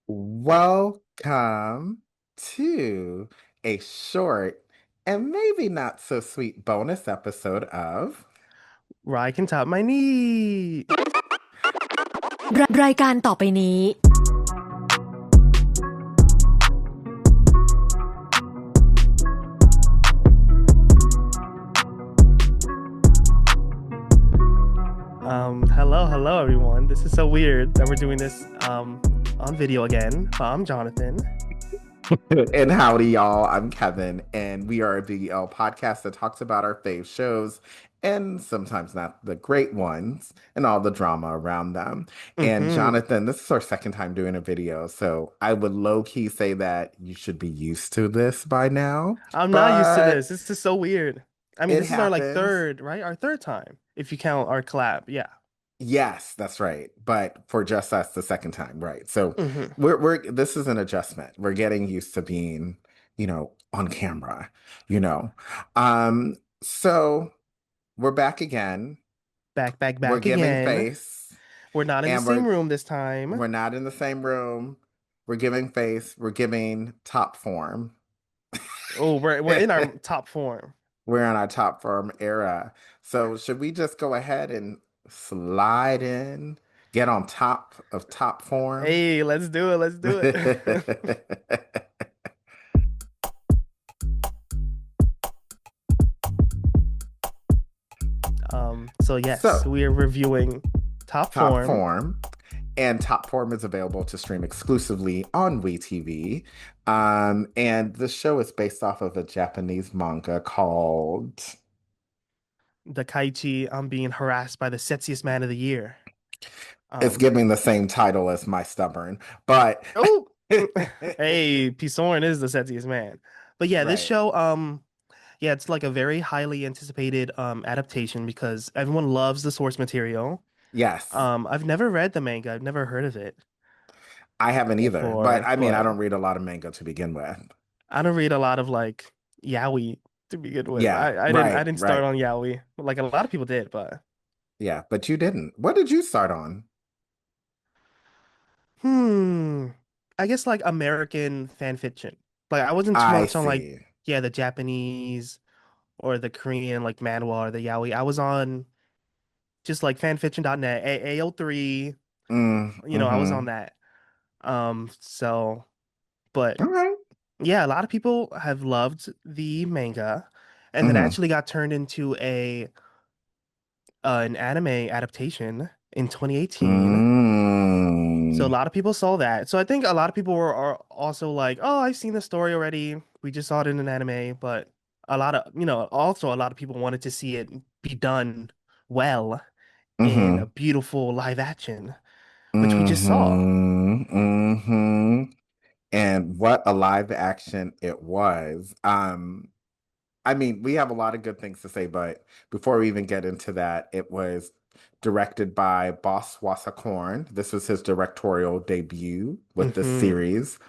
Welcome to a short and maybe not so sweet bonus episode of RyCanTopMyKnee. รายการต่อไปนี้ Hello everyone. This is so weird that we're doing this on video again. I'm Jonathan. And howdy, y'all. I'm Kevin, and we are the podcast that talks about our fave shows and sometimes not the great ones and all the drama around them. And hmm Jonathan, this is our second time doing a video, so I would low key say that you should be used to this by now, I'm not used to this. but This is so weird. I mean, it this is our happens. third, right? Our third time, if you count our collab. Yeah. Yes, that's right. But for just us the second time, right? So hmm we're this is an adjustment. We're getting used to being, on camera, you know. So we're back again. We're Back giving again. face We're not in the and same we're room this time. we're not in the same room. We're giving face. We're giving top form. Oh, we're in our top form. We're in our top form era. So should we just go ahead and slide in, get on top of top form? Hey, let's do it. Let's do it. So yes, So, we are reviewing top Top form. Form, and Top Form is available to stream exclusively on WeTV. And the show is based off of a Japanese manga called. The Kaichi being harassed by the sexiest man of the year. It's Um, giving the same title as My Stubborn, but oh, hey, Pisorn is the sexiest man. But yeah, this right. show, yeah, it's like a very highly anticipated adaptation because everyone loves the source material. Yes, I've never read the manga. I've never heard of it I haven't either, but before, I mean, I but don't read a lot of manga to begin with. I don't read a lot of like yaoi to begin with. Yeah, I right, didn't start right. on yaoi. Like a lot of people did, but Yeah, but you didn't. What did you start on? hmm. I guess like American fan fiction. Like I wasn't too I much on like see. yeah, the Japanese or the Korean like manhwa or the yaoi. I was on just like fanfiction.net, AO3, I was on Mm-hmm. that. So but All right. yeah, a lot of people have loved the manga and then Mm-hmm. actually got turned into a an anime adaptation in 2018. So a Mm. lot of people saw that. So I think a lot of people are also like, "Oh, I've seen the story already. We just saw it in an anime." But also a lot of people wanted to see it be done well in a Mm-hmm. beautiful live action, which we just saw. Mm-hmm. Mm-hmm. And what a live action it was. I mean, we have a lot of good things to say, but before we even get into that, it was directed by Boss Wasakorn. This was his directorial debut with this hmm series.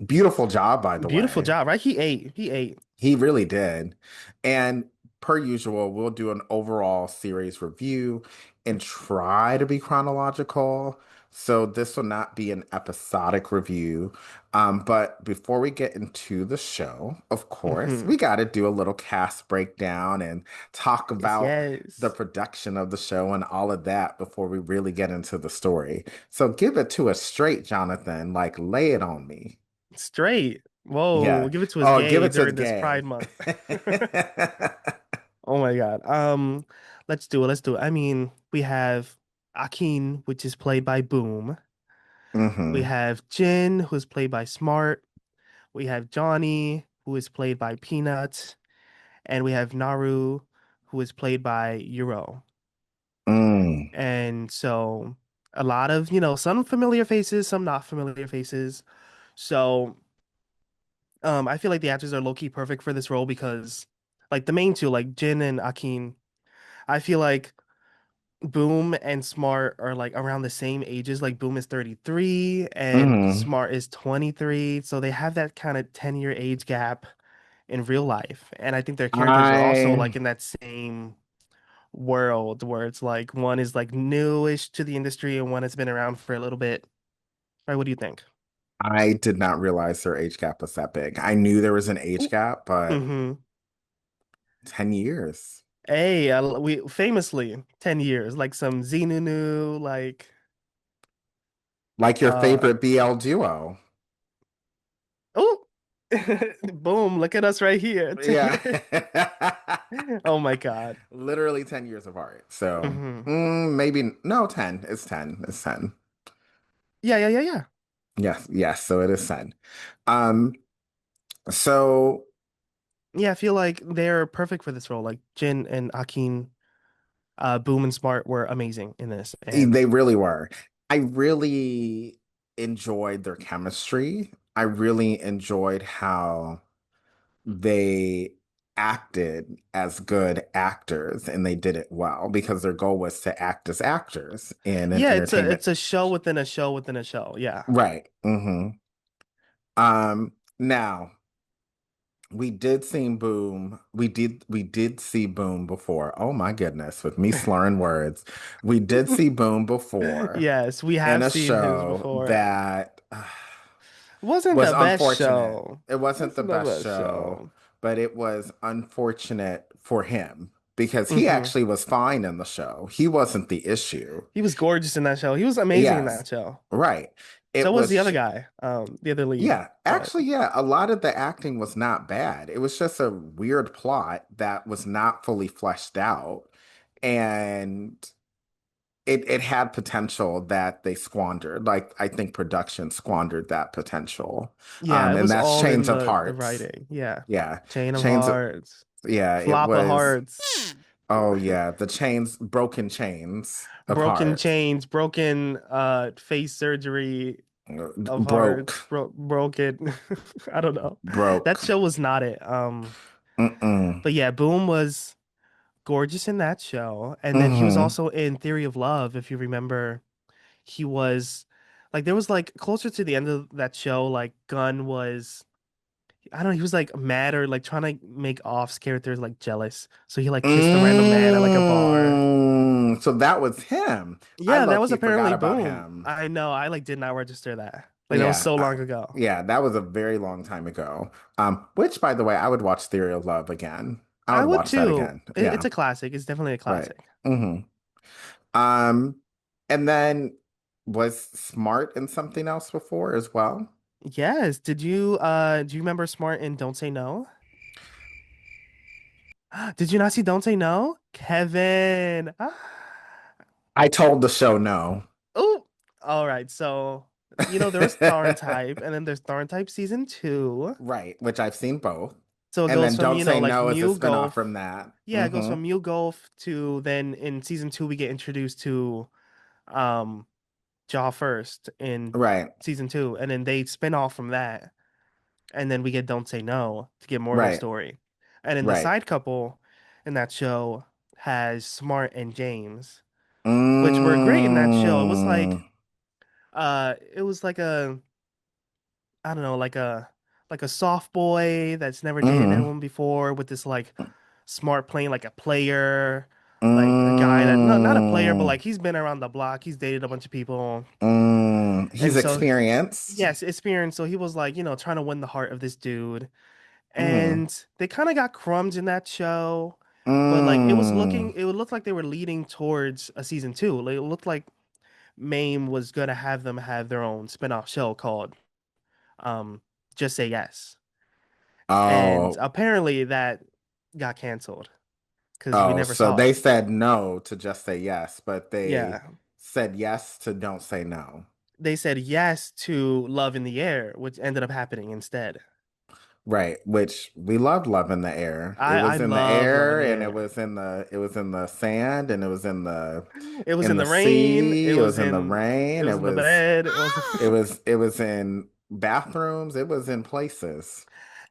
Beautiful job, by the Beautiful way. job, right? He ate. He ate. He really did. And per usual, we'll do an overall series review and try to be chronological. So this will not be an episodic review. But before we get into the show, of course, hmm we got to do a little cast breakdown and talk Yes, about the yes. production of the show and all of that before we really get into the story. So give it to us straight, Jonathan. Like, lay it on me. Straight. Whoa, Yeah. we'll give it to his Oh, give gay it to the during this Pride gay. Month. Oh my God. Let's do it. Let's do it. I mean, we have Akin, which is played by Boom. We hmm have Jin, who is played by Smart. We have Johnny, who is played by Peanut, and we have Naru, who is played by Euro. Mm. And so a lot of, some familiar faces, some not familiar faces. So I feel like the actors are low-key perfect for this role because like the main two, like Jin and Akin, I feel like Boom and Smart are like around the same ages. Like Boom is 33 and hmm Smart is 23. So they have that kind of 10-year age gap in real life. And I think their characters are also I like in that same world where it's like one is like newish to the industry and one has been around for a little bit. Right? What do you think? I did not realize their age gap was that big. I knew there was an age gap, but Mm-hmm. 10 years. Hey, we famously 10 years, like some Zenunu, like Like your uh favorite BL duo. oh boom, look at us right here. 10 Yeah. years. Oh my God. Literally 10 years apart. So Hmm. maybe, no, 10. It's 10. It's 10. Yeah, yeah, yeah, yeah. Yes, yes. So it is 10. Um, so Yeah, I feel like they're perfect for this role. Like Jin and Akin, Boom and Smart were amazing in this. And they really were. I really enjoyed their chemistry. I really enjoyed how they acted as good actors and they did it well because their goal was to act as actors in an yeah, entertainment. it's a show within a show within a show. Yeah. Right. Now we did see Boom. We did see Boom before. Oh my goodness, with me slurring words. We did see Boom before Yes, we in have a seen his show before. that Wasn't was the best unfortunate. show. It wasn't the Wasn't the best best show, show. but it was unfortunate for him because he Hmm. actually was fine in the show. He wasn't the issue. He was gorgeous in that show. He was amazing in Yes, that show. right. So It was the was, other guy, the other lead. yeah, But actually, yeah, a lot of the acting was not bad. It was just a weird plot that was not fully fleshed out. And it had potential that they squandered. Like I think production squandered that potential. yeah, it And was that's all in Chains of the Hearts. writing. Yeah. Yeah. Chain of Chains of, Hearts, yeah, it Flop of was, Hearts, oh yeah, the chains, broken chains of Broken hearts. Chains, Broken face surgery of hearts, Broke, broken. I don't know. That broke. show was not it. Mm-mm. But yeah, Boom was gorgeous in that show. And then he was Mm-hmm. also in Theory of Love, if you remember. He was like there was like closer to the end of that show, like Gunn was I don't know, he was like mad or like trying to make Off's characters like jealous. So he like kissed a random man at like a bar. So that was him. I Yeah, that was low-key forgot apparently about Boom. him. I know, I like did not register that. Like that was Yeah. so long ago. Yeah, that was a very long time ago. Which by the way, I would watch Theory of Love again. I I would would watch that too. again. It's Yeah, a classic. It's definitely a right. classic. hmm Um, and then was Smart in something else before as well? Yes. Do you remember Smart and Don't Say No? Did you not see Don't Say No? Kevin. I told the show no. Oh, all right. So, there was Tharn Type, and then there's Tharn Type season two. Right, which I've seen both. So it And goes then from, Don't Say like No is a Mew spinoff from Golf. that. Yeah, it goes from Mew Golf to then in season two we get introduced to um Jaw First in Right, season two, and then they spin off from that, and then we get Don't Say No to get more of the right, story. And then the right. side couple in that show has Smart and James, which were great in that show. Mm, It was like a I don't know, like a soft boy that's never dated mm, anyone before with this like smart playing like a player, like a guy that no, not a player, but mm, like he's been around the block, he's dated a bunch of people. He's And so experienced. yes, experience. So he was like, trying to win the heart of this dude. Mm, And they kind of got crumbs in that show, but like mm. it would look like they were leading towards a season two. Like it looked like Mame was gonna have them have their own spin-off show called um Just Say Yes. And Oh, apparently that got canceled because we oh, never so saw they it. said no to Just Say Yes, but they Yeah. said yes to Don't Say No. They said yes to Love in the Air, which ended up happening instead. Right, which we loved Love in the Air. It I was in the love Love in air the and it Air. was in the sand and it was It was in in the the rain. sea, it was in the It rain, was in the bed. It was it was in bathrooms, it was in places.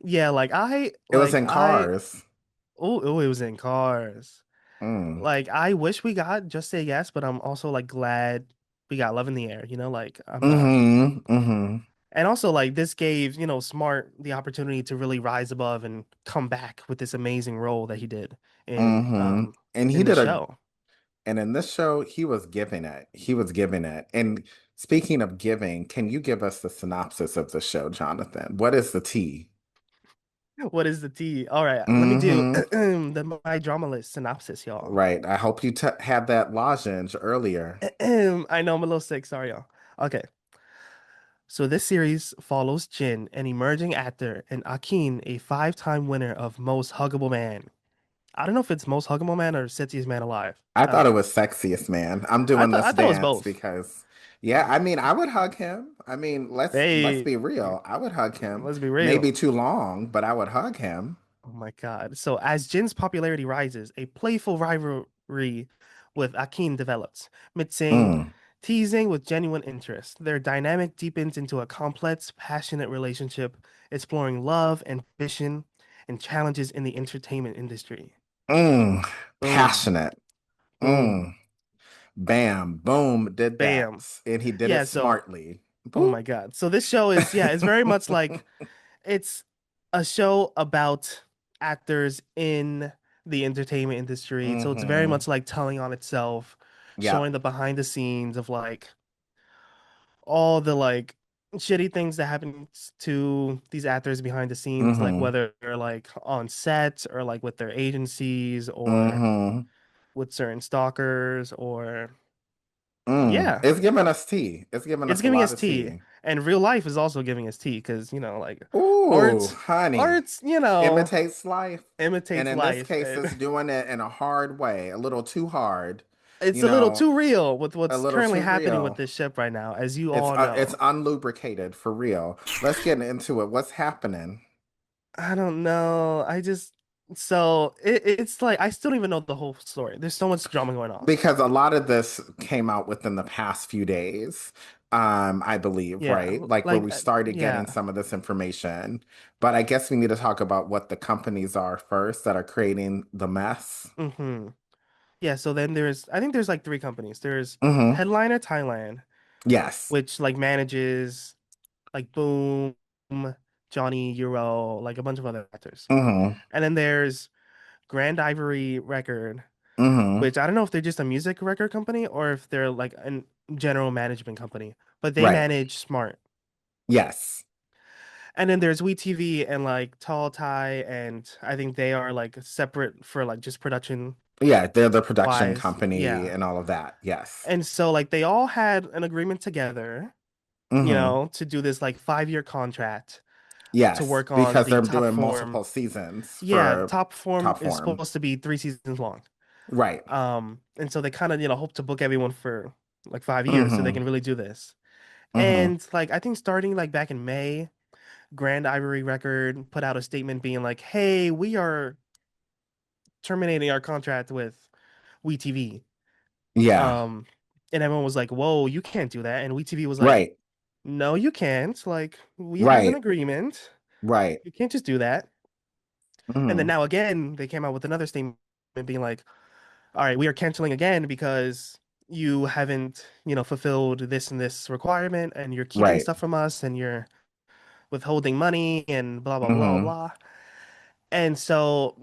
yeah, It was in cars. oh, it was in cars. Mm. Like I wish we got Just Say Yes, but I'm also like glad we got Love in the Air, like Mm-hmm. Mm-hmm. and also like this gave, Smart the opportunity to really rise above and come back with this amazing role that he did in Mm-hmm. And he in the did a show. and in this show, he was giving it. He was giving it. And Speaking of giving, can you give us the synopsis of the show, Jonathan? What is the tea? What is the tea? All right, let me do Mm-hmm. the my drama list synopsis, y'all. Right. I hope you had that lozenge earlier. I know I'm a little sick. Sorry, y'all. Okay. So this series follows Jin, an emerging actor, and Akin, a five-time winner of Most Huggable Man. I don't know if it's Most Huggable Man or Sexiest Man Alive. I I don't thought it know. was sexiest man. I'm I doing thought this I thought it was dance both. because yeah, I mean, I would hug him. I mean, let's Hey, be real. I would hug him. let's be real. Maybe too long, but I would hug him. Oh my God. So as Jin's popularity rises, a playful rivalry with Akin develops, mixing Mm. teasing with genuine interest. Their dynamic deepens into a complex, passionate relationship, exploring love, ambition, and challenges in the entertainment industry. Mm. Boom, Passionate. boom, Mm. Bam. Boom. Did that. bam. And he did it Yeah, so smartly. oh Boop. my God. So this show is, yeah, it's very much like it's a show about actors in the entertainment industry. So it's very Mm-hmm. much like telling on itself, showing Yep. the behind the scenes of like all the like shitty things that happen to these actors behind the scenes, like Mm-hmm. whether they're like on set or like with their agencies or Mm-hmm. with certain stalkers or Mm. yeah, It's giving us tea. It's giving it's us a giving lot us of tea. tea. And real life is also giving us tea because, like Ooh, art, honey. art's, Imitates life. And imitates in this life. case, it's And doing it in a hard way, a little too hard, it's you a little know, too real with a what's little currently too happening with real. this ship right now, as you It's all it's know. unlubricated for real. Let's get into it. What's happening? I don't know. It's like I still don't even know the whole story. There's so much drama going on. Because a lot of this came out within the past few days, I believe, Yeah, right? Like where like we started getting yeah. some of this information. But I guess we need to talk about what the companies are first that are creating the mess. Mm-hmm. Yeah, so then I think there's like three companies. There's Mm-hmm. Headliner Thailand, Yes. which like manages like Boom, Johnny Euro, like a bunch of other actors. Mm-hmm. And then there's Grand Ivory Record, Mm-hmm. which I don't know if they're just a music record company or if they're like a general management company, but they Right. manage Smart. Yes. And then there's WeTV and like Tall Thai, and I think they are like separate for like just production Yeah, they're the production wise. company Yeah. and all of that. Yes. And so like they all had an agreement together, Mm-hmm. to do this like 5-year contract to Yes, work on because the they're top doing form. multiple seasons Yeah, for top form Top is Form. supposed to be 3 seasons long. Right. And so they kind of, hope to book everyone for like 5 years so they Mm-hmm. can really do this. Mm-hmm. And like I think starting like back in May, Grand Ivory Record put out a statement being like, "Hey, we are terminating our contract with WeTV." Yeah. Um, and everyone was like, "Whoa, you can't do that." And WeTV was like, Right. "No, you can't. Like, we have an Right. agreement. Right. You can't just do that." And then Mm-hmm. now again, they came out with another statement being like, "All right, we are canceling again because you haven't, fulfilled this and this requirement, and you're keeping Right. stuff from us, and you're withholding money, and blah blah blah Mm-hmm. blah." And so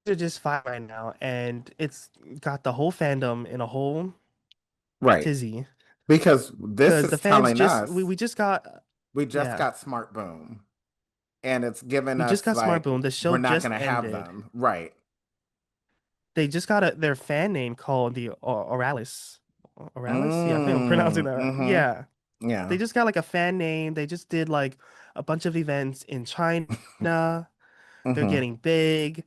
they're just fine right now, and it's got the whole fandom in a whole Right. tizzy Because this because the is fans telling just us we just got we just yeah got Smart Boom. And it's giving we just us got Smart like Boom. The we're show not just gonna have ended. them. Right. They just got their fan name called the Oralis. Oralis? Yeah, I think I'm pronouncing Mm, that right. mm-hmm. Yeah. They Yeah. just got like a fan name. They just did like a bunch of events in China. They're Mm-hmm. getting big.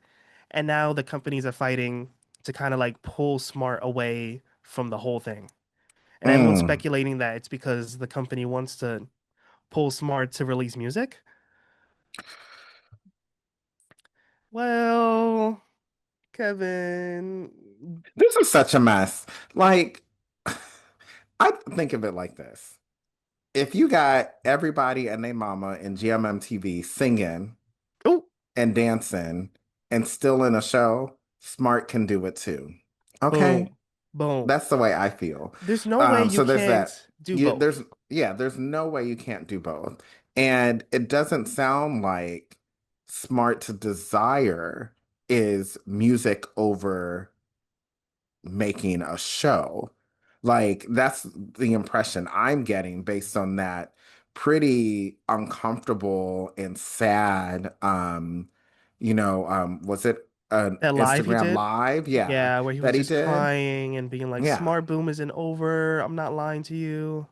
And now the companies are fighting to kind of like pull Smart away from the whole thing. And everyone's Mm. speculating that it's because the company wants to pull Smart to release music. Well, Kevin. This is such a mess. Like, I think of it like this. If you got everybody and their mama in GMMTV singing Oh, and dancing and still in a show, Smart can do it too. Okay? boom. Boom. That's the way I feel. There's no way you So there's that. can't do both. There's no way you can't do both. And it doesn't sound like Smart's desire is music over making a show. Like that's the impression I'm getting based on that pretty uncomfortable and sad was it an That live he Instagram did, live? Yeah, yeah, where he was that he just did. crying and being like, Yeah. "Smart boom isn't over. I'm not lying to you.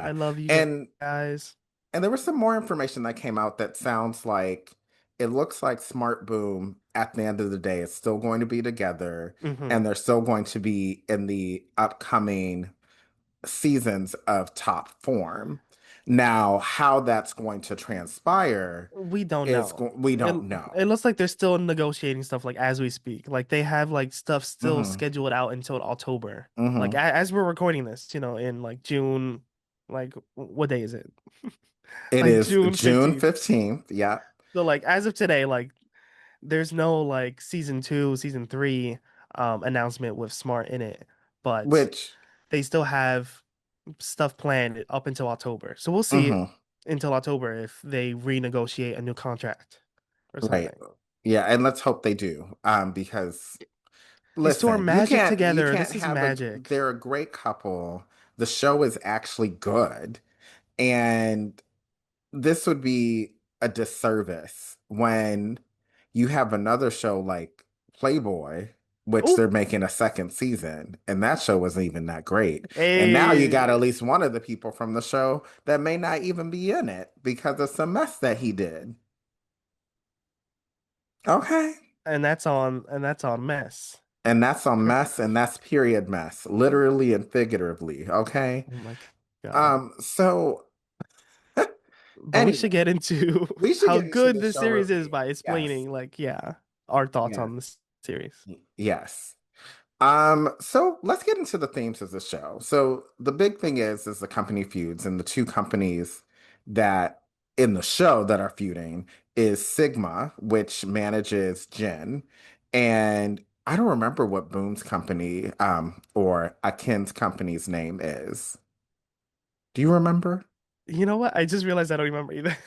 I Yeah. love you And guys." there was some more information that came out that sounds like it looks like Smart Boom at the end of the day is still going to be together Hmm. and they're still going to be in the upcoming seasons of Top Form. Now, how that's going to transpire We don't is know. we It don't it know. looks like they're still negotiating stuff like as we speak. Like they have like stuff still Hmm. scheduled out until October. Like Hmm. as we're recording this, in like June, like what day is it? It Like is June June 15th. 15th. Yeah. So like as of today, like there's no like season 2, season 3 announcement with Smart in it, but Which, they still have stuff planned up until October. So we'll see mhm, until October if they renegotiate a new contract or right. something. Yeah, and let's hope they do. Because These two are listen, magic you together. can't This is have a magic. they're a great couple. The show is actually good. And this would be a disservice when you have another show like Playboy, which Oh, they're making a second season, and that show wasn't even that great. And now you got hey, at least one of the people from the show that may not even be in it because of some mess that he did. Okay. and that's on mess. And that's on mess, and that's period mess, literally and figuratively. Okay. Oh my God. So But we should anyway, get into we should how get into good the this show series is review. by Yes. explaining, like, yeah, our thoughts Yes. on this series. Yes. So let's get into the themes of the show. So the big thing is the company feuds, and the two companies that in the show that are feuding is Sigma, which manages Jin, and I don't remember what Boom's company, or Akin's company's name is. Do you remember? You know what? I just realized I don't remember either.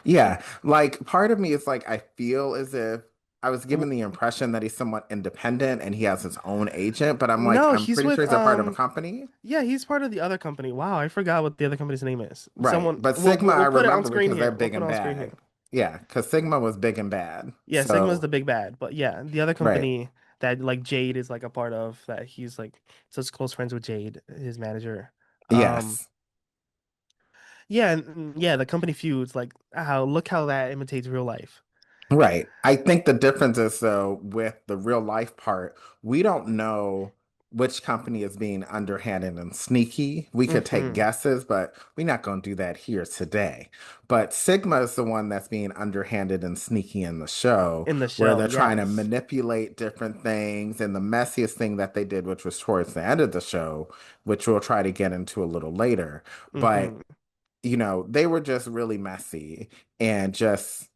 Yeah, like part of me is like I feel as if I was W- given the impression that he's somewhat independent and he has his own agent, but I'm like, No, I'm he's pretty sure with he's a part of a company. yeah, he's part of the other company. Wow, I forgot what the other company's name is. Right. Someone But Sigma, I we'll put it on remember screen because they're here. We'll big put it and on screen here. bad. Yeah, because Sigma was big and bad. Yeah, Sigma's So, the big bad, but yeah, the other right. company that like Jade is like a part of that he's like such close friends with Jade, his manager. Um Yes. yeah, yeah, the company feuds like how look how that imitates real life. Right. I think the difference is though with the real life part, we don't know which company is being underhanded and sneaky. We could take Hmm. guesses, but we're not going to do that here today. But Sigma is the one that's being underhanded and sneaky in the show, In the where show, they're trying to yes. manipulate different things. And the messiest thing that they did, which was towards the end of the show, which we'll try to get into a little later. Hmm. But, they were just really messy and just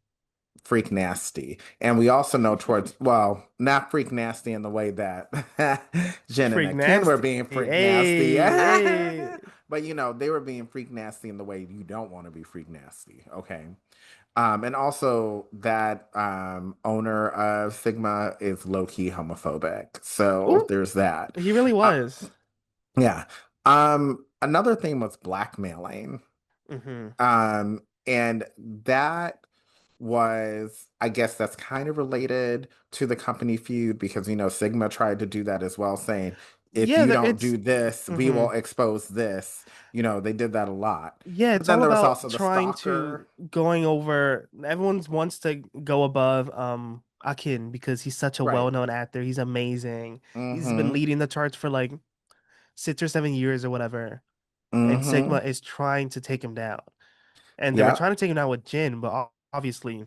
freak nasty. And we also know towards, well, not freak nasty in the way that Jen and Freak Akin were nasty. being freak nasty. Hey, hey. But they were being freak nasty in the way you don't want to be freak nasty. Okay. And also that owner of Sigma is low-key homophobic. So Ooh, there's that. he really Uh, was. yeah. Another thing was blackmailing. Hmm. And that was, I guess that's kind of related to the company feud because, Sigma tried to do that as well, saying, if Yeah, you don't it's do this, we hmm will expose this. They did that a lot. yeah, But it's then all there was about also the trying to stalker. going over everyone wants to go above Akin because he's such a Right. well-known actor. He's amazing. He's been Mm-hmm. leading the charts for like 6 or 7 years or whatever. And Sigma Mm-hmm. is trying to take him down. And they were Yep. trying to take him down with Jin, but obviously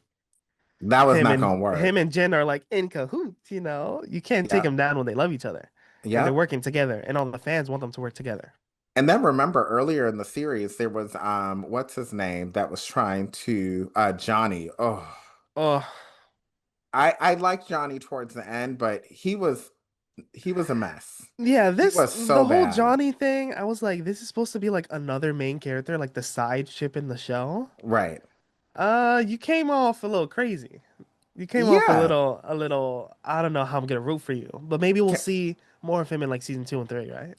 That was not gonna him work. and Jin are like in cahoots, you know. You can't take them Yep. down when they love each other. And they're Yep. working together, and all the fans want them to work together. And then remember earlier in the series, there was what's his name that was trying to Johnny. Oh, Oh, I liked Johnny towards the end, but he was a mess. yeah, He this was so the whole bad. Johnny thing, I was like, this is supposed to be like another main character, like the side ship in the show. Right. You came off a little crazy. You came off Yeah. a little, I don't know how I'm gonna root for you, but maybe we'll Ca- see more of him in like season 2 and 3, right?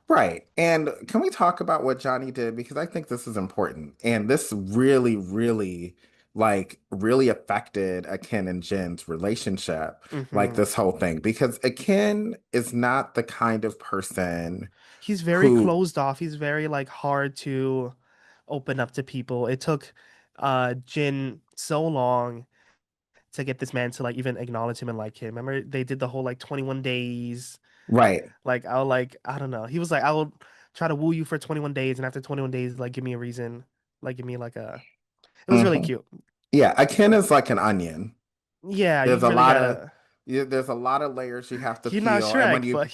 Right. And can we talk about what Johnny did? Because I think this is important. And this really, really, really affected Akin and Jen's relationship, like Hmm. this whole thing. Because Akin is not the kind of person He's very who, closed off. He's very like hard to open up to people. It took Jin so long to get this man to like even acknowledge him and like him. Remember they did the whole like 21 days. right. Like I'll like I don't know. He was like I will try to woo you for 21 days and after 21 days like give me a reason. Like give me like a it was really Hmm. cute. Yeah. Akin is like an onion. Yeah, you There's a really lot of, gotta yeah, there's a lot of layers you have to He's not peel. And when Shrek, you, but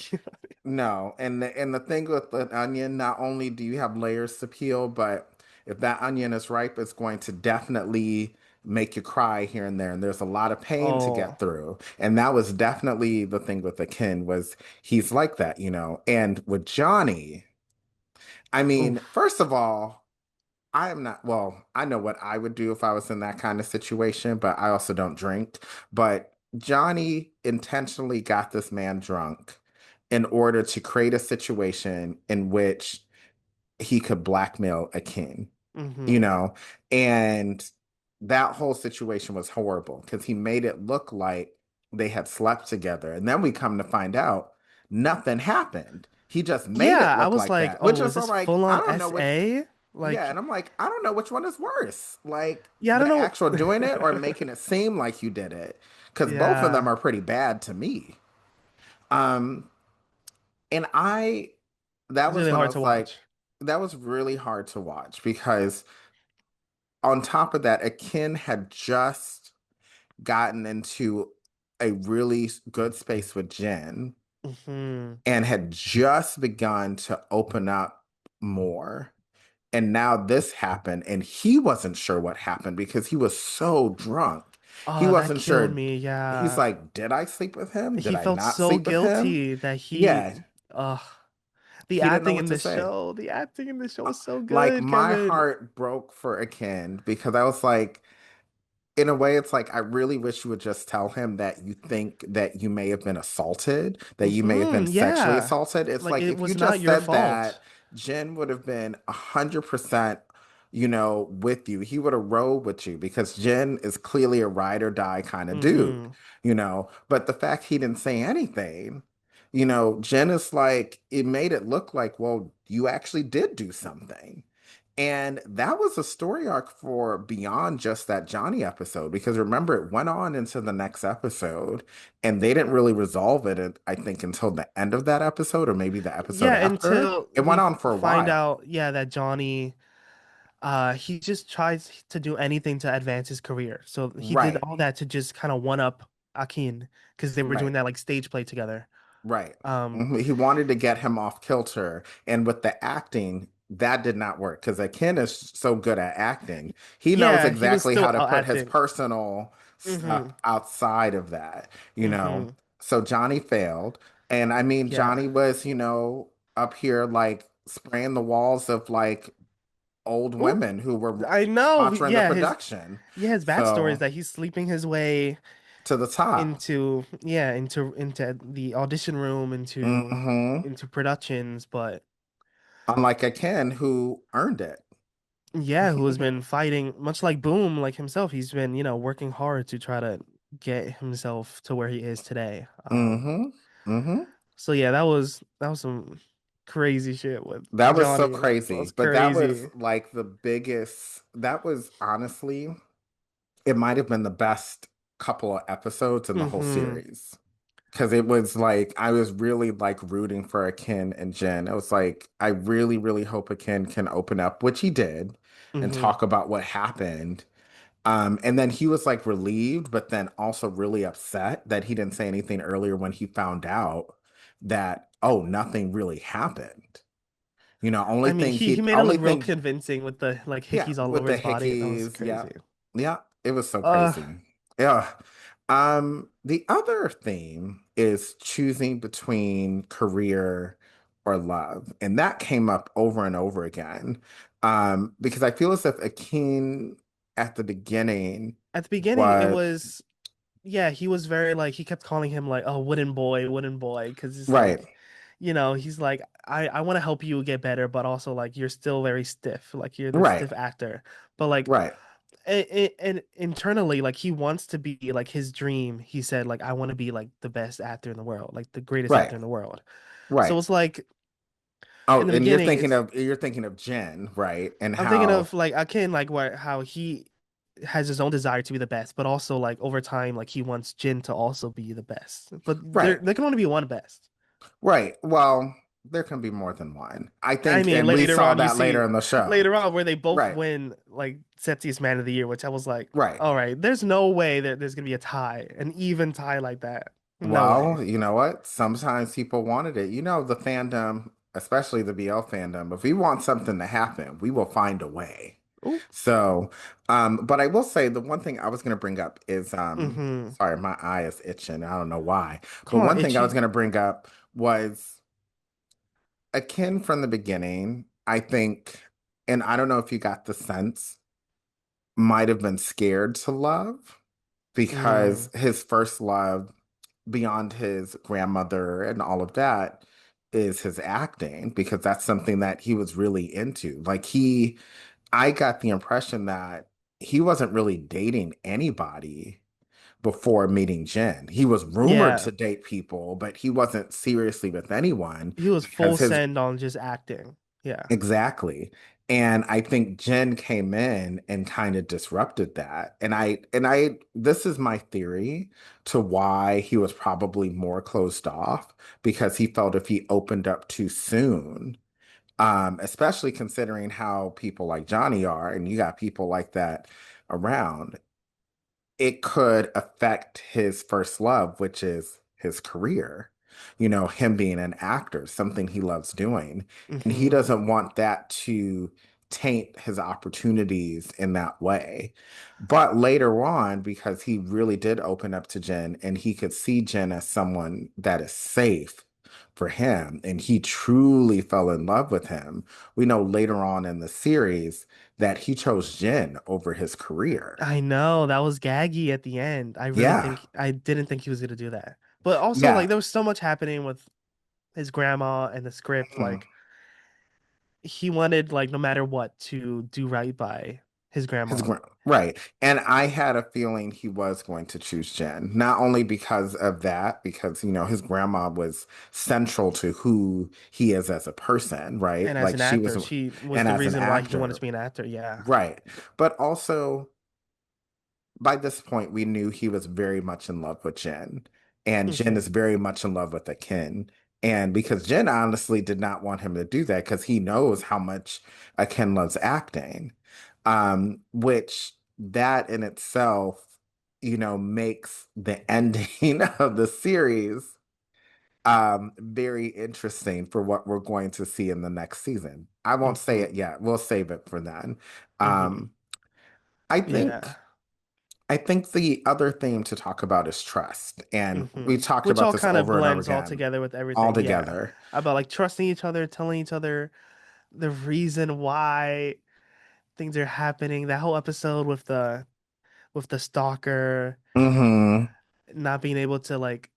no, and the thing with an onion, not only do you have layers to peel, but if that onion is ripe, it's going to definitely make you cry here and there. And there's a lot of pain to oh. get through. And that was definitely the thing with the Ken was he's like that, you know. And with Johnny, I mean, Oof. first of all, I am not, well, I know what I would do if I was in that kind of situation, but I also don't drink. But Johnny intentionally got this man drunk in order to create a situation in which he could blackmail a king, you Hmm. know? And that whole situation was horrible because he made it look like they had slept together. And then we come to find out nothing happened. He just made it Yeah, I look was like like, that, which oh, is is all this like, full I on don't know which, SA? yeah. Like, And I'm like, I don't know which one is worse, like yeah, I don't the know. actual doing it or making it seem like you did it. Because both of them Yeah, are pretty bad to me. Um, and that it's was really when I hard to was like, watch. that was really hard to watch because on top of that, Akin had just gotten into a really good space with Jen Hmm. and had just begun to open up more. And now this happened, and he wasn't sure what happened because he was so drunk. He Oh, that wasn't killed sure. me. He's Yeah. like, did I sleep with him? Did He I felt not so sleep with him? guilty that Yeah, ugh, he didn't know what to say. the acting in the show was so Like, good, my Kevin. heart broke for Akin because I was like, in a way, it's like I really wish you would just tell him that you think that you may have been assaulted, that you may have been sexually Yeah. assaulted. It's Like like it if you was not just your said fault. that, Jen would have been 100%, with you. He would have rode with you because Jen is clearly a ride or die kind of dude, Hmm. But the fact he didn't say anything, Jen is like, it made it look like, well, you actually did do something. And that was a story arc for beyond just that Johnny episode, because remember, it went on into the next episode, and they didn't really resolve it, I think, until the end of that episode, or maybe the episode Yeah, after. until It went we on for a find while. out, yeah, that Johnny he just tries to do anything to advance his career. So he did Right, all that to just kind of one up Akin because they were doing right. that like stage play together. Right. Um, Mhm. He wanted to get him off kilter. And with the acting, that did not work because Ken is so good at acting. He knows yeah, he was exactly still how to out put his acting. personal Mm-hmm. stuff outside of that, you know? Mm-hmm. So Johnny failed. And I mean, Yeah. Johnny was, up here like spraying the walls of like old Ooh, women who were I know. sponsoring the Yeah, production. his backstory is So that he's sleeping his way to the top. into the audition room Hmm. into productions, but Unlike a Ken who earned it. yeah, who has been fighting much like Boom, like himself. He's been, working hard to try to get himself to where he is today. Hmm. Hmm. So yeah, that was some crazy shit with That was so Johnny. That crazy. was But that was crazy. like that was honestly, it might have been the best couple of episodes in the whole Mm-hmm. series. Because it was like, I was really like rooting for Akin and Jen. It was like, I really, really hope Akin can open up, which he did, and Mm-hmm. talk about what happened. And then he was like relieved, but then also really upset that he didn't say anything earlier when he found out that, oh, nothing really happened. I mean, he made it Only look real thing, convincing with the like yeah, hickeys all with over the his body. That was hickeys, yeah, crazy. yeah, it was so Uh, crazy. Yeah. The other theme is choosing between career or love, and that came up over and over again. Because I feel as if Akin at the beginning at the beginning, it was was yeah, he was very like he kept calling him like, oh, wooden boy, because it's right, like he's like, I want to help you get better, but also like you're still very stiff, like you're the Right. stiff actor. But like, Right. and internally, like he wants to be like his dream. He said like, I want to be like the best actor in the world, like the greatest Right. actor in the world. So Right. it's like Oh, in the and beginning, it's you're thinking of Jen, right? And I'm thinking how of like Akin, like what how he has his own desire to be the best, but also like over time, like he wants Jin to also be the best. But right. there can only be one best. Right. Well, there can be more than one. I I think, mean, and we later saw on, you that later see in the show. later on where they both Right. win like Setzi's Man of the Year, which I was like, Right. all right, there's no way that there's gonna be a tie, an even tie like that. No way. Well, you know what? Sometimes people wanted it. You know, the fandom, especially the BL fandom, if we want something to happen, we will find a way. Ooh. So, but I will say the one thing I was going to bring up is, Mm-hmm. sorry, my eye is itching. I don't know why. But Come on, one thing I was Itchy. going to bring up was akin from the beginning, I think, and I don't know if you got the sense, might have been scared to love because Mm. his first love, beyond his grandmother and all of that, is his acting because that's something that he was really into. I got the impression that he wasn't really dating anybody before meeting Jen. He was rumored Yeah. to date people, but he wasn't seriously with anyone He was full because his send on just acting. Yeah. exactly. And I think Jen came in and kind of disrupted that. This is my theory to why he was probably more closed off because he felt if he opened up too soon, especially considering how people like Johnny are, and you got people like that around, it could affect his first love, which is his career. You know, him being an actor, something he loves doing. And he Mm-hmm. doesn't want that to taint his opportunities in that way. But later on, because he really did open up to Jen and he could see Jen as someone that is safe for him, and he truly fell in love with him. We know later on in the series that he chose Jen over his career. I know that was gaggy at the end. Yeah. I didn't think he was gonna do that. But also like Yeah. there was so much happening with his grandma and the script. Mhm. Like he wanted like no matter what to do right by his grandma. Right. And I had a feeling he was going to choose Jen, not only because of that, because, you know, his grandma was central to who he is as a person, right? And as Like an she was, actor, she was and the as an reason why he wanted to actor, be an actor. Yeah. right. But also, by this point, we knew he was very much in love with Jen, and Jen Hmm. is very much in love with Akin. And because Jen honestly did not want him to do that because he knows how much Akin loves acting, which that in itself, you know, makes the ending of the series very interesting for what we're going to see in the next season. I won't say it Hmm. yet. We'll save it for then. Hmm. Um, I think Yeah. I think the other theme to talk about is trust. And we Hmm. talked Which about all this kind of over and over blends all again, together with all everything. Yeah. together. About like trusting each other, telling each other the reason why things are happening. That whole episode with the stalker Mm-hmm. not being able to like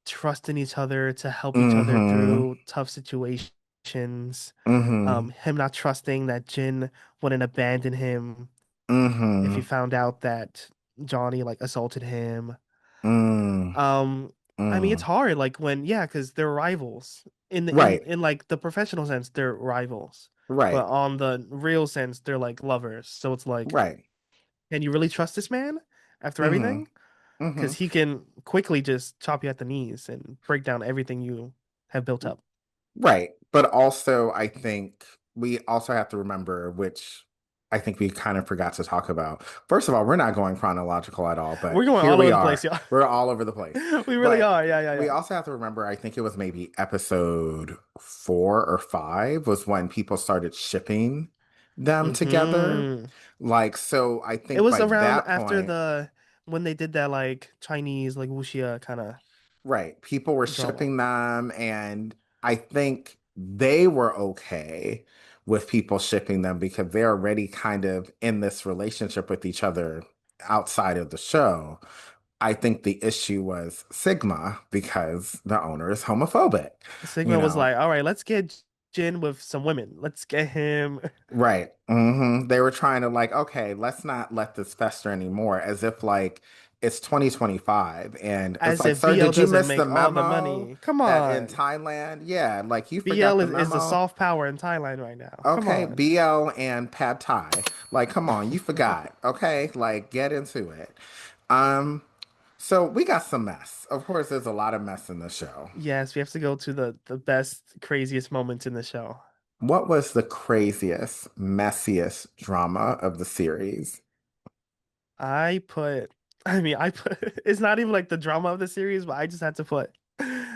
trust in each other to help each other Mm-hmm. through tough situations. Mm-hmm. Him not trusting that Jin wouldn't abandon him if he Mm-hmm. found out that Johnny like assaulted him. Mm-hmm. Um, I mean, it's Mm. hard like when yeah, because they're rivals Right. in like the professional sense, they're rivals, but Right. on the real sense, they're like lovers. So it's like, Right. can you really trust this man after Mm-hmm. everything? Mm-hmm. Because he can quickly just chop you at the knees and break down everything you have built up. Right. But also, I think we also have to remember, which I think we kind of forgot to talk about. First of all, we're not going chronological at all, We're but going here all over we the place, are. y'all. We're all over the place. We really But are. Yeah, yeah, we yeah. also have to remember, I think it was maybe episode 4 or 5 was when people started shipping them together. Hmm. Like, so I It think was by around that after point, the when they did that like Chinese like wuxia kind of right. People were drama. shipping them, and I think they were okay with people shipping them because they're already kind of in this relationship with each other outside of the show. I think the issue was Sigma because the owner is homophobic, you Sigma was know. like, all right, let's get Jin with some women. Let's get him Right. They were trying to like, okay, let's not let this fester anymore, as if like it's 2025. And it's as like, if sir, BL did you doesn't miss the make all the memo money. Come in on. Thailand? Yeah, like you forgot BL the is the memo. soft power in Thailand right now. Come Okay, on. BL and Pad Thai. Like, come on, you forgot. Okay, like get into it. Um, so we got some mess. Of course, there's a lot of mess in the show. Yes, we have to go to the best, craziest moments in the show. What was the craziest, messiest drama of the series? I put, I mean, I put, it's not even like the drama of the series, but I just had to put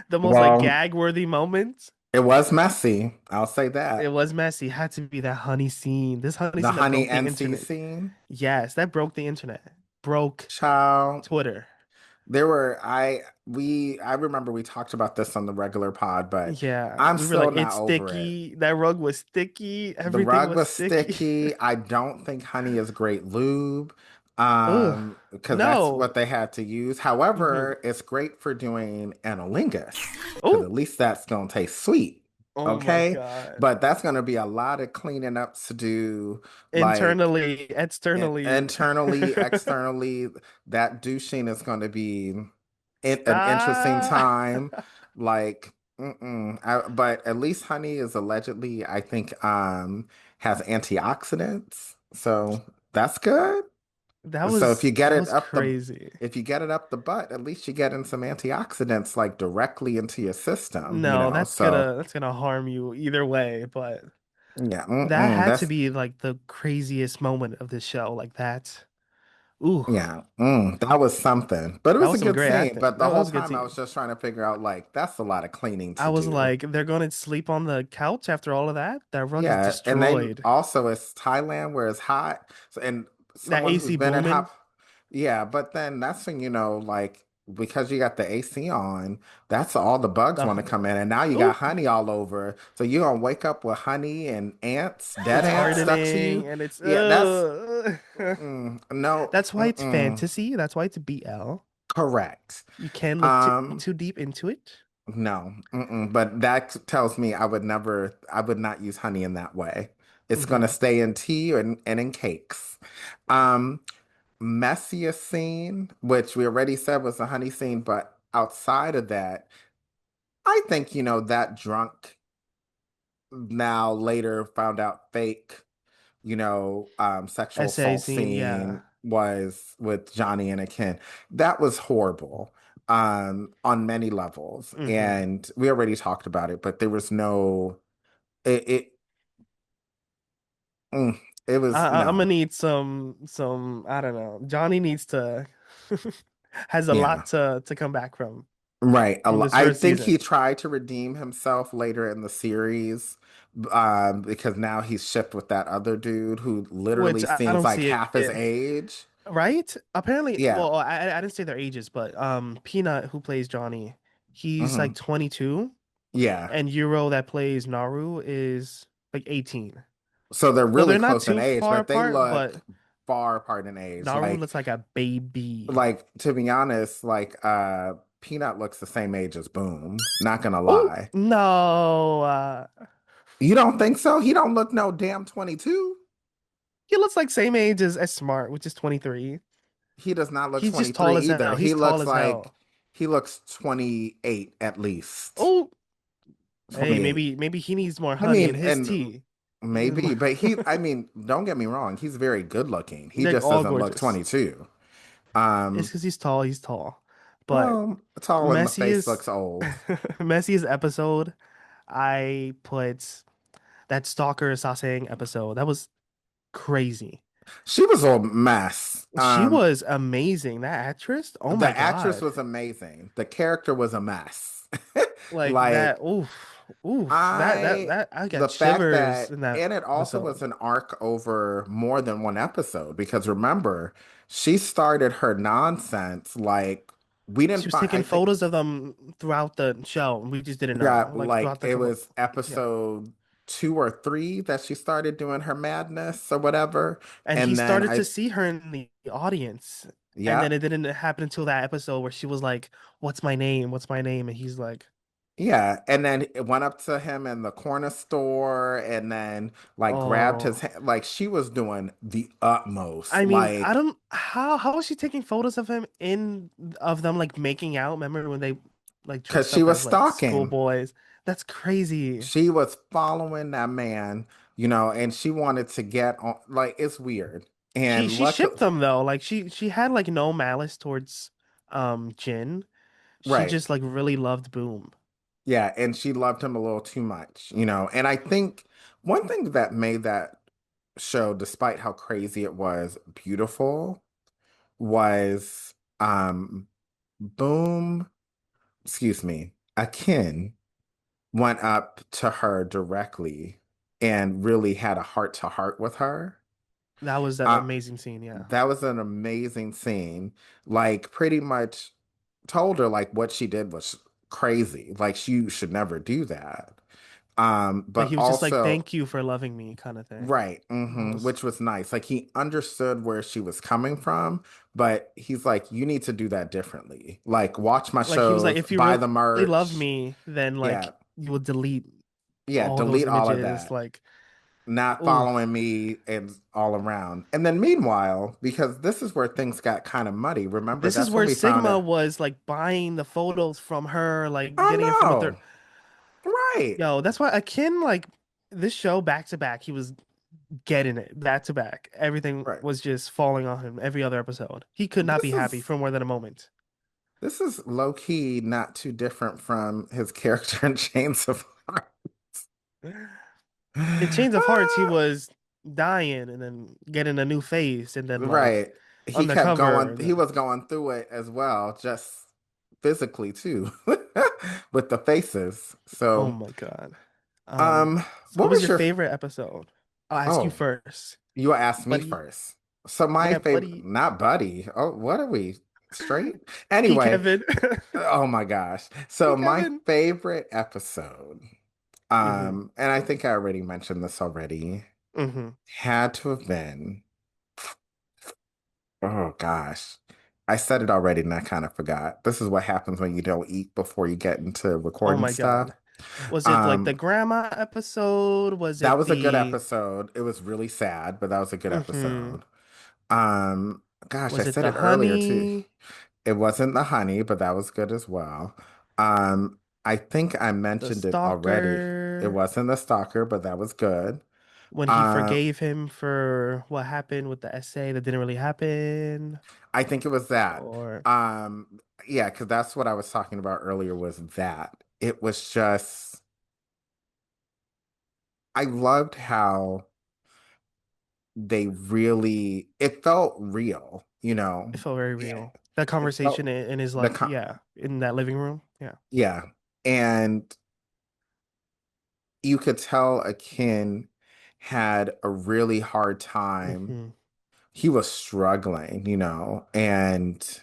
the most like Well, gag-worthy moment. it was messy. I'll say It that. was messy. Had to be that honey scene. This honey The scene that honey broke the NC internet. scene, Yes, that broke the internet. Broke child. Twitter. There were I remember we talked about this on the regular pod, but Yeah, I'm we were still like, not it's over it. sticky. That rug was sticky. The Everything rug was was sticky. sticky. I don't think honey is great lube, Ugh, because that's no. what they had to use. Hmm. However, it's great for doing analingus, because Oh, at least that's gonna taste sweet. oh my Okay, God. but that's gonna be a lot of cleaning up to do, like Internally, externally. internally, externally. That douching is going to be an interesting Stop. time. Like, but at least honey is allegedly, I think, has antioxidants, so that's good. That So if was you get that it was up the crazy. if you get it up the butt, at least you get in some antioxidants like directly into your system, No, So that's gonna harm you either way, but yeah, that had to that's be like the craziest moment of this show. Like that. Ooh, yeah, that was something. But it that was was a some good great scene. acting. But the That whole was a good time I scene. was just trying to figure out, like, that's a lot of cleaning I to was do. like, they're gonna sleep on the couch after all of that? That rug is Yeah, and then destroyed. also it's Thailand where it's hot. So, and That someone who's AC been in booming. hot, yeah. But then that's when like because you got the AC on, that's all the bugs want to come in, and now you got Ooh, honey all over. So you're gonna wake up with honey and ants, dead it's ants stuck to you. hardening and it's Yeah, no, That's why it's fantasy. That's why it's BL. correct. You can't look Um, too deep into it. No, but that tells me I would not use honey in that way. It's going to Hmm. stay in tea and in cakes. Um, Messiest scene, which we already said was a honey scene, but outside of that, I think, that drunk, now later found out fake, sexual Essay assault scene, scene yeah. was with Johnny and Akin. That was horrible, on many levels. Hmm. And we already talked about it, but there was no, it, it, mm, it was I'm gonna no. need some I don't know. Johnny needs to has a lot Yeah. to come back Right. from this I first think he season, tried to redeem himself later in the series, because now he's shipped with that other dude who which literally I seems don't like see half his it. age. Right? Apparently, Yeah. well, I didn't say their ages, but Peanut who plays Johnny, he's hmm like 22, Yeah. and Euro that plays Naru is like 18. So they're So really they're not close in too age, far but they apart, but look far apart in age. Naru looks like a baby. Like to be honest, like Peanut looks the same age as Boom. Not gonna Oh lie. no, You don't think so? He don't look no damn 22. he looks like same age as Smart, which is 23. He does not look He's just 23 tall as either. hell. He's tall as hell. He looks 28 at least. Oh, hey, 28. maybe he needs more I honey in mean, his and tea. He needs maybe, more, but I mean, don't get me wrong, he's very good looking. He they're just all doesn't look gorgeous. 22. It's Um, because he's tall. He's tall, but well, tall in the face messiest looks old. messiest episode. I put that Stalker Sasang episode. That was crazy. She was a mess. She was amazing. That actress. Oh The my actress God. was amazing. The character was a mess. Like that. Like Oof. Oof. That I got the fact shivers that, in that and it also was episode. an arc over more than one episode, because remember, she started her nonsense like we She didn't was find, I taking think, photos of them throughout the show, and we just didn't yeah, know. Like like throughout the it couple. was Yeah. episode two or three that she started doing her madness or whatever. And he And then started I, to see her in the audience. And then yeah, it didn't happen until that episode where she was like, "What's my name? What's my name?" And he's like, yeah. And then it went up to him in the corner store and then like grabbed his "Oh." hand. Like she was doing the utmost. I mean, I Like, don't how was she taking photos of him in of them like making out? Remember when they like because dressed she up was as like stalking. schoolboys? That's crazy. She was following that man, and she wanted to get on. Like, it's weird. She And she shipped luckily, them though. Like she had like no malice towards Jin. She right. just like really loved Boom. Yeah, and she loved him a little too much. And I think one thing that made that show, despite how crazy it was, beautiful was Boom, excuse me, Akin went up to her directly and really had a heart to heart with her. That was an Uh, amazing scene, yeah. that was an amazing scene. Like, pretty much told her like what she did was crazy. Like, she should never do that. Like But he was just like, also, "Thank you for loving me," kind of thing. right, Almost which was nice. Like he understood where she was coming from, but he's like, you need to do that differently. Like, watch my like he was like, shows, "If you buy the really love merch. me, then Yeah, like you will delete yeah, all those delete all of images." that. Like, Not oh, following me and all around. And then meanwhile, because this is where things got kind of muddy. Remember, this is that's when where we found Sigma out. was like buying the photos from her, like getting it from a third. Oh no. Right. Yo, that's why Akin like this show back to back. He was getting it back to back. Everything Right. was just falling on him every other episode. He could not be This happy is for more than a moment. this is low key not too different from his character in Chains of Hearts. In Chains of Hearts, he was dying and then getting a new face and then like Right. He kept undercover going, and he then was going through it as well, just physically too, with the faces. oh So, my God. um, So what what was was your your, favorite episode? I'll ask you oh, first. you asked me Buddy. first. So my Yeah, favorite, buddy. not Buddy. Oh, what are we, straight? P. Anyway, Kevin. oh my gosh. P. So my Kevin. favorite episode, Mm-hmm. and I think I already mentioned this already, Mm-hmm. had to have been, oh gosh. I said it already and I kind of forgot. This is what happens when you don't eat before you get into Oh recording my stuff. God. Was it like the Um, grandma episode? Was that it was a good the episode. It was really sad, but that was a good mm-hmm. episode. Gosh, I Was it said the it earlier too. honey? It wasn't the honey, but that was good as well. I think I The mentioned it already. It stalker? wasn't the stalker, but that was good. When he Um, forgave him for what happened with the essay that didn't really happen? I think it was that. Or Yeah, because that's what I was talking about earlier was that. It was just, I loved how it felt real. it felt very Yeah, real. That it conversation felt in his the like, yeah, in that living room. Yeah. yeah. And you could tell Akin had a really hard time. Hmm. He was struggling, and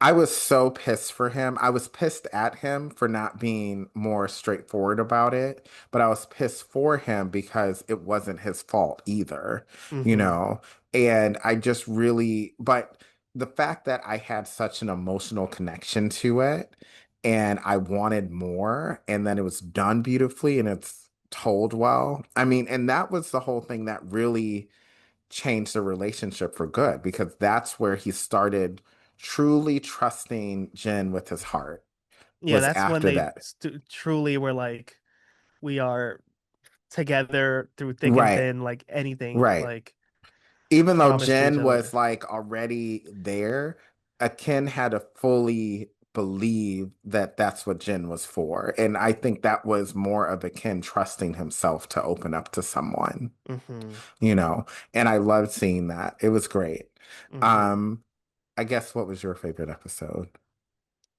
I was so pissed for him. I was pissed at him for not being more straightforward about it, but I was pissed for him because it wasn't his fault either, you Hmm. know? And I just really, but the fact that I had such an emotional connection to it and I wanted more, and then it was done beautifully and it's told well. I mean, and that was the whole thing that really changed the relationship for good because that's where he started truly trusting Jen with his heart Yeah, was that's when after they that. truly were like, we are together through thick and Right, thin, like anything, right. like Even though promise to each Jen was other. like already there, Akin had to fully believe that that's what Jen was for. And I think that was more of Akin trusting himself to open up to someone, Hmm. you know? And I loved seeing that. It was great. Hmm. Um, I guess what was your favorite episode?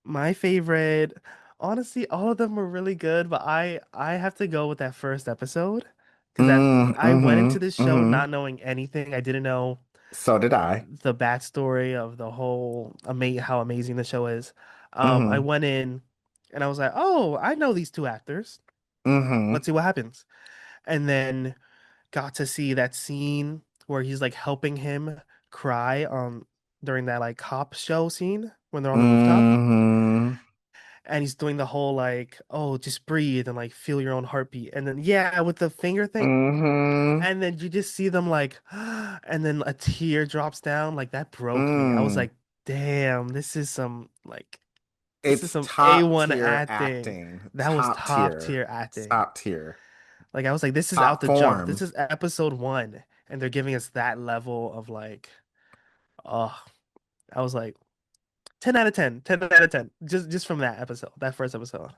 My favorite, honestly, all of them were really good, but I have to go with that first episode because that I went into this show Mm-hmm. not knowing anything. I didn't know So did I. the backstory of the whole how amazing the show is. I Mm-hmm. went in and I was like, oh, I know these two actors. Mm-hmm. Let's see what happens. And then got to see that scene where he's like helping him cry during that like cop show scene when they're on the rooftop. Mm-hmm. And he's doing the whole like, oh, just breathe and like feel your own heartbeat. And then yeah, with the finger thing. Mm-hmm. And then you just see them like, and then a tear drops down. Like that broke me. I was Mm. like, damn, this is some like this is It's some top A1 tier acting. acting. That was Top top tier. tier acting. Top tier. Like I was like, this is out Top the jump. This form. is episode one, and they're giving us that level of like, oh, I was like, 10 out of 10, 10 out of 10, just from that episode, that first episode.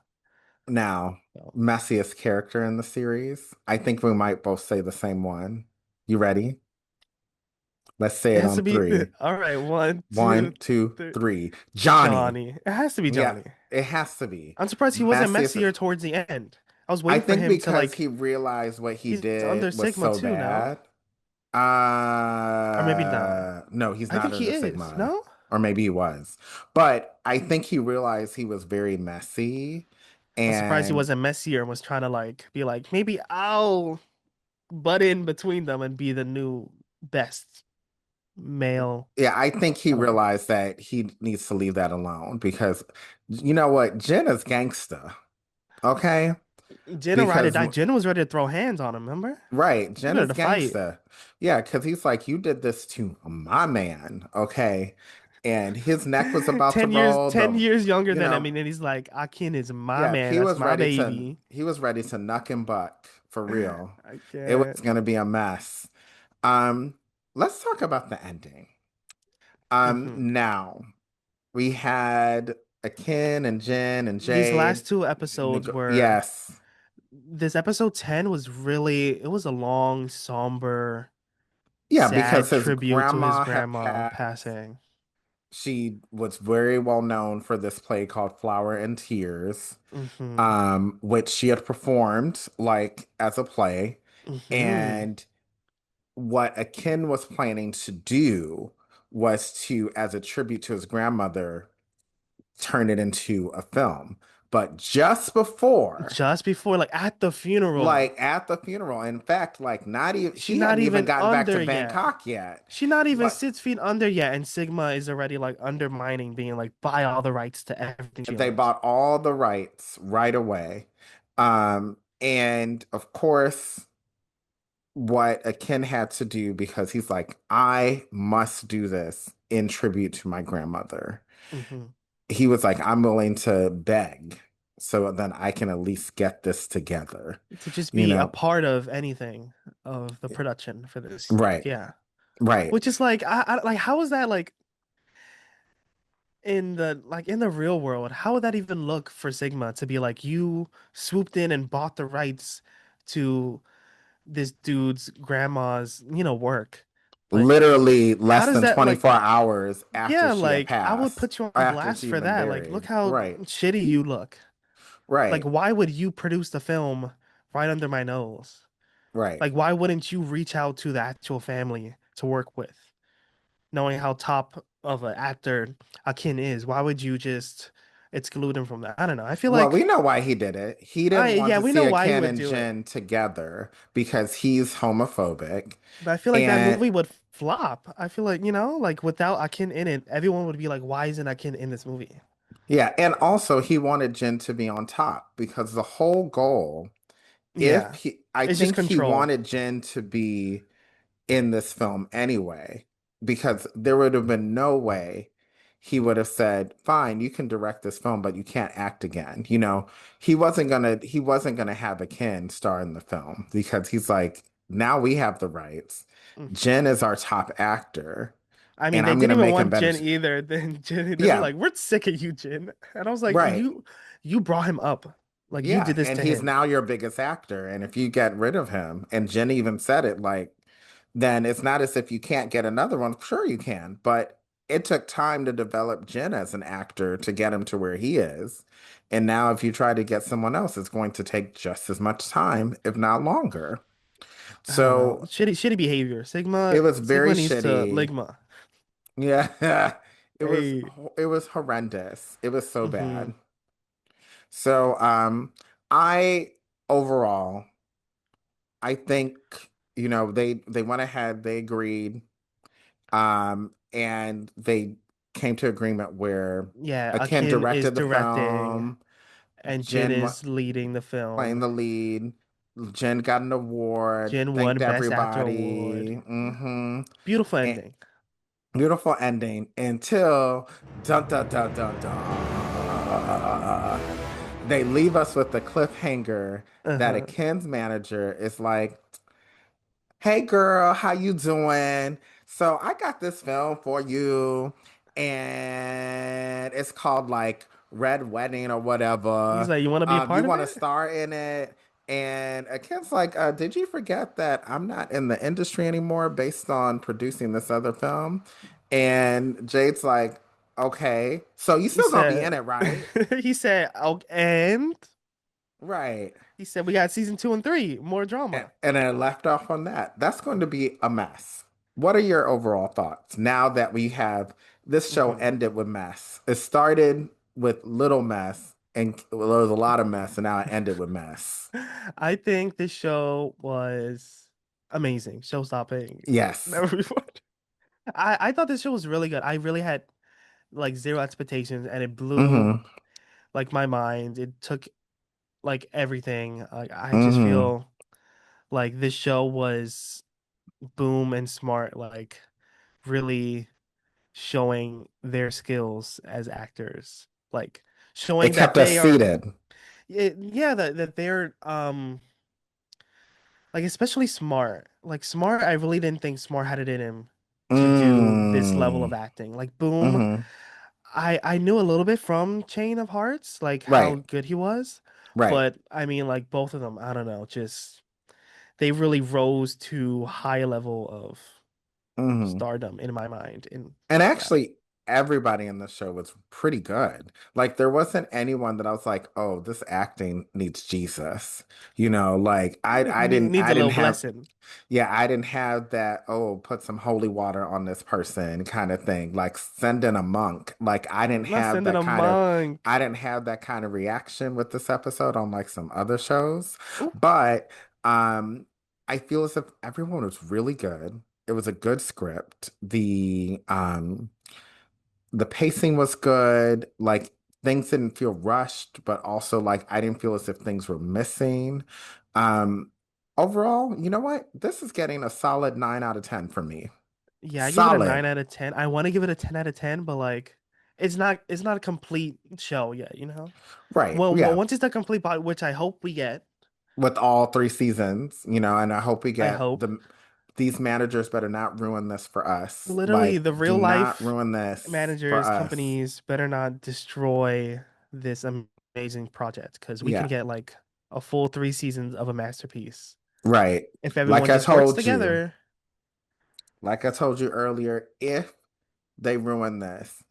Now, So messiest character in the series. I think we might both say the same one. You ready? Let's say it it has to on be three. all right. One, One, two, two, three. three. Johnny. Johnny. It has to be Yeah, Johnny. it has to be. I'm surprised he wasn't Messiest. messier towards the end. I was I waiting for think him to because like he realized what he he's under did was Sigma so too, no? bad. Or maybe no. No, he's I not think he under is. Sigma. No? Or maybe he was. But I think he realized he was very messy. I was surprised he And wasn't messier and was trying to like be like, maybe I'll butt in between them and be the new best male. yeah, I think he I don't know. realized that he needs to leave that alone because you know what? Jen is gangsta. Okay? Jin ride or Because die. Jin was ready to throw hands on him, remember? right, He was Jen ready is to fight. gangsta. Yeah, because he's like, you did this to my man, okay? And his neck was about to 10 years, roll. 10 years younger You than I know, mean, and he's like, Akin is my yeah, man. That's my baby. he was ready to knuck and buck for real. I It was can't. gonna be a mess. Um, let's talk about the ending. Hmm. Now we had Akin and Jen and These Jade. last two episodes were Yes, this episode 10 was really it was a long, somber, yeah, because sad his tribute to his grandma had grandma passed. passing. She was very well known for this play called Flower and Tears, Hmm. which she had performed like as a play. Hmm. And what Akin was planning to do was to, as a tribute to his grandmother, turn it into a film. But just before, Just before, like at the funeral, like at the funeral, in fact, like not even she's she not hadn't even even gotten back to under yet. Bangkok yet. She not even But 6 feet under yet, and Sigma is already like undermining, being like, buy all the rights to everything she they owns. bought all the rights right away. And of course, what Akin had to do because he's like, I must do this in tribute to my grandmother. Hmm. He was like, I'm willing to beg so then I can at least get this together, To just you be a know? part of anything of the production for this. Right, Yeah. right. Which is like, I like, how is that like in the real world? How would that even look for Sigma to be like, you swooped in and bought the rights to this dude's grandma's, work? Like, Literally how less does than that like, 24 hours after yeah, she had like I would passed, put you on after blast she for had been that. Like, look buried. how Right, shitty you look. Like, right, why would you produce the film right under my nose? right. Like, why wouldn't you reach out to the actual family to work with, knowing how top of an actor Akin is? Why would you just exclude him from that? I don't know. I feel Well, like we know why he did it. He didn't want yeah, to we see know a why he Ken would and do it, Jen together because he's homophobic. but I feel like that And movie would flop. I feel like, like without Akin in it, everyone would be like, why isn't Akin in this movie? yeah, and also he wanted Jen to be on top because the whole goal, if Yeah. he, I It's just think he control. wanted Jen to be in this film anyway, because there would have been no way he would have said, "Fine, you can direct this film, but you can't act again." He wasn't gonna have a Ken star in the film because he's like, now we have the rights. Mhm. Jen is our top actor, I mean, and they I'm didn't gonna even make him want better. Jin either. Then Jin, they were Yeah, like, "We're sick of you, Jin," and I was like, right. "You brought him up, like you Yeah, did this and to he's him." now your biggest actor. And if you get rid of him, and Jen even said it, like, then it's not as if you can't get another one. Sure, you can, but it took time to develop Jen as an actor to get him to where he is. And now, if you try to get someone else, it's going to take just as much time, if not longer. I don't know, So shitty behavior. it Sigma, was very Sigma needs to shitty. Ligma. Yeah, Hey, it was horrendous. It was so hmm bad. So I overall, I think, they went ahead, they agreed, and they came to agreement where Yeah, Akin Akin is directed the directing film, and Jin Jen is leading the playing film. the lead. Jen got an award, Jin won thanked Best Actor award. everybody. Beautiful And ending. beautiful ending until dun dun dun dun dun. They leave us with the cliffhanger that Uh-huh. Akin's manager is like, "Hey girl, how you doing? So I got this film for you, and it's called like Red Wedding or He's whatever. like, you want to be a You part of want to it? star in it?" And Ken's like, "Did you forget that I'm not in the industry anymore based on producing this other film?" And Jade's like, "Okay, so you He still gonna be in said, it, right?" he said, oh, and Right. he said, we got season 2 and 3, more drama. And I left off on that. That's going to be a mess. What are your overall thoughts now that we have this show Mhm. ended with mess? It started with little mess and there was a lot of mess, and now it ended with mess. I think this show was amazing, show stopping. Yes. Never before. I thought this show was really good. I really had like zero expectations, and it blew Mm-hmm. like my mind. It took like everything. Like I just Mm-hmm. feel like this show was Boom and Smart, like really showing their skills as actors, like It showing that kept us they are, seated. yeah, that they're like especially Smart. Like Smart, I really didn't think Smart had it in him to do this level of Mm. acting. Like Boom, Mm-hmm. I knew a little bit from Chain of Hearts, like how Right. good he was, Right. but I mean, like both of them, I don't know, just they really rose to high level of Mm-hmm. stardom in my mind. And And yeah, actually, everybody in the show was pretty good. Like, there wasn't anyone that I was like, "Oh, this acting needs Jesus." Like needs I a didn't little have, blessing. yeah, I didn't have that. Oh, put some holy water on this person kind of thing. Like, send in a monk. Like, Not sending a monk. I didn't have that kind of reaction with this episode on like some other shows. Ooh, But I feel as if everyone was really good. It was a good script. The pacing was good. Like, things didn't feel rushed, but also like I didn't feel as if things were missing. Um Overall, you know what? This is getting a solid 9 out of 10 for me. yeah, I give it a Solid. 9 out of 10. I want to give it a 10 out of 10, but like it's not a complete show yet, you know? Right. Well, Yeah. once it's a complete body, which I hope we get, With all 3 seasons, and I hope we I get hope. these managers better not ruin this for us. Literally, Like, the do real not life ruin this for managers, us. companies better not destroy this amazing project because we can Yeah. get like a full 3 seasons of a masterpiece Right. if Like everyone I just works told you, together. like I told you earlier, if they ruin this,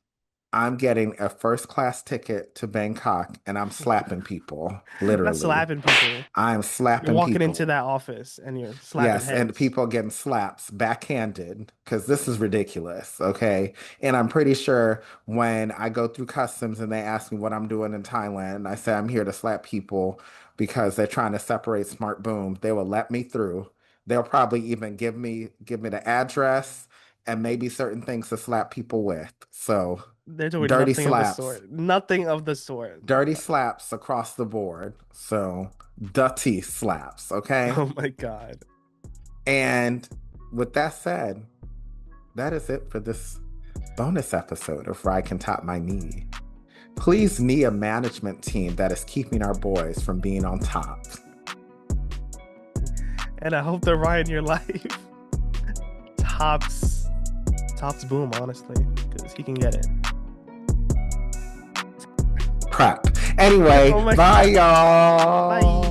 I'm getting a first class ticket to Bangkok and I'm slapping people, Not literally. slapping people. I'm You're slapping walking into people. that office and you're slapping Yes, and heads. people getting slaps backhanded because this is ridiculous, okay? And I'm pretty sure when I go through customs and they ask me what I'm doing in Thailand, I say I'm here to slap people because they're trying to separate Smart Boom. They will let me through. They'll probably even give me the address and maybe certain things to slap people with. So, They're doing dirty nothing of the slaps. sort. Nothing of the sort. Dirty slaps across the board. So, dirty slaps, okay? Oh my God. And with that said, that is it for this bonus episode of Ride Can Top My Knee. Please knee a management team that is keeping our boys from being on top. And I hope they're right in your life. Tops, tops Boom, honestly, because he can get it. Prep. Anyway, Oh my bye God. y'all. Bye.